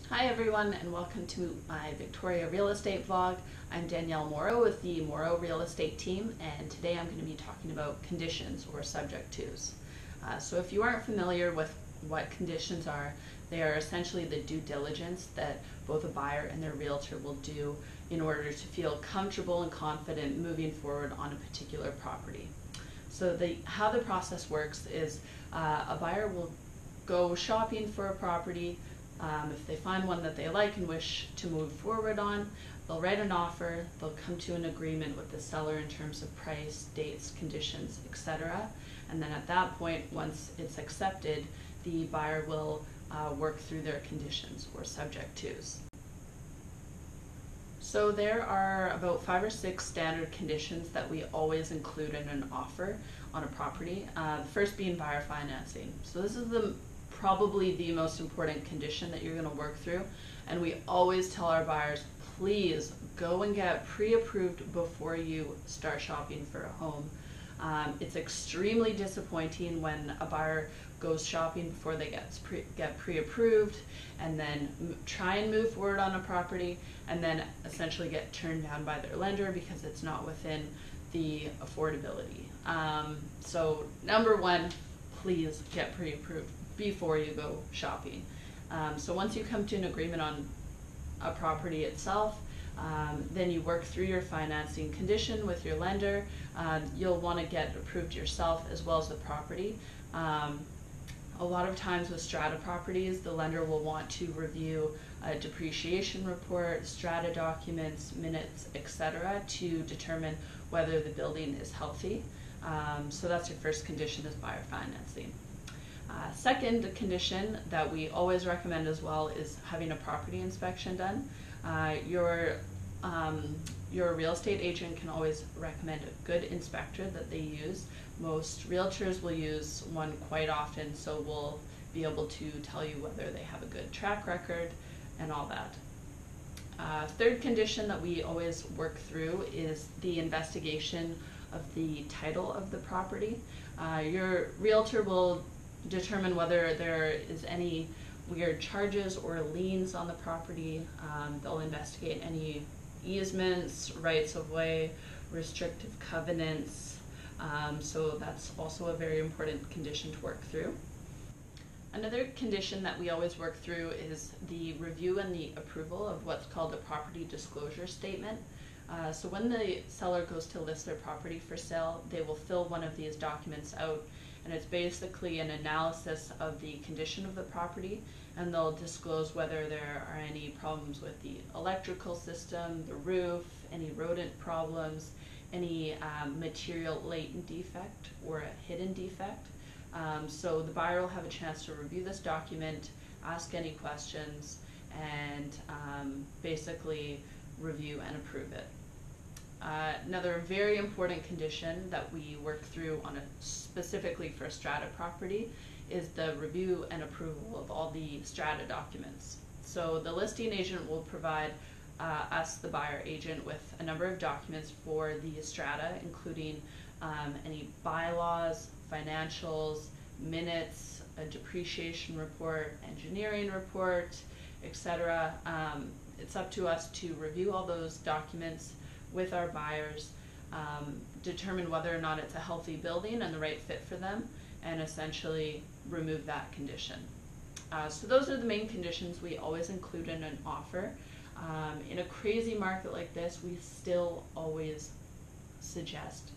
Hi everyone, and welcome to my Victoria real estate vlog. I'm Danielle Moreau with the Moreau real estate team, and today I'm going to be talking about conditions or subject tos. So if you aren't familiar with what conditions are, they are essentially the due diligence that both a buyer and their realtor will do in order to feel comfortable and confident moving forward on a particular property. So how the process works is a buyer will go shopping for a property. If they find one that they like and wish to move forward on, they'll write an offer, they'll come to an agreement with the seller in terms of price, dates, conditions, etc. And then at that point, once it's accepted, the buyer will work through their conditions or subject tos. So there are about 5 or 6 standard conditions that we always include in an offer on a property. The first being buyer financing. So this is probably the most important condition that you're going to work through, and we always tell our buyers, please go and get pre-approved before you start shopping for a home. It's extremely disappointing when a buyer goes shopping before they get pre-approved and then try and move forward on a property and then essentially get turned down by their lender because it's not within the affordability. So number one, please get pre-approved before you go shopping. So once you come to an agreement on a property itself, then you work through your financing condition with your lender. You'll want to get approved yourself as well as the property. A lot of times with strata properties, the lender will want to review a depreciation report, strata documents, minutes, etc. to determine whether the building is healthy. So that's your first condition, is buyer financing. Second condition that we always recommend as well is having a property inspection done. Your real estate agent can always recommend a good inspector that they use. Most realtors will use one quite often, so we'll be able to tell you whether they have a good track record and all that. Third condition that we always work through is the investigation of the title of the property. Your realtor will determine whether there is any weird charges or liens on the property. They'll investigate any easements, rights of way, restrictive covenants. So that's also a very important condition to work through. Another condition that we always work through is the review and the approval of what's called a property disclosure statement. So when the seller goes to list their property for sale, they will fill one of these documents out, and it's basically an analysis of the condition of the property, and they'll disclose whether there are any problems with the electrical system, the roof, any rodent problems, any material latent defect or a hidden defect. So the buyer will have a chance to review this document, ask any questions, and basically review and approve it. Another very important condition that we work through specifically for a strata property is the review and approval of all the strata documents. So the listing agent will provide us, the buyer agent, with a number of documents for the strata, including any bylaws, financials, minutes, a depreciation report, engineering report, etc. It's up to us to review all those documents with our buyers, determine whether or not it's a healthy building and the right fit for them, and essentially remove that condition. So those are the main conditions we always include in an offer. In a crazy market like this, we still always suggest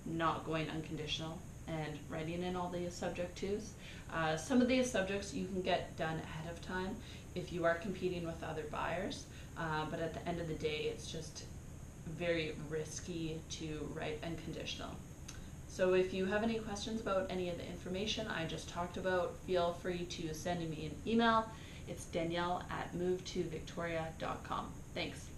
not going unconditional and writing in all these subject tos. Some of these subjects you can get done ahead of time if you are competing with other buyers, but at the end of the day, it's just very risky to write unconditional. So if you have any questions about any of the information I just talked about, feel free to send me an email. It's Danielle@movetovictoria.com. Thanks.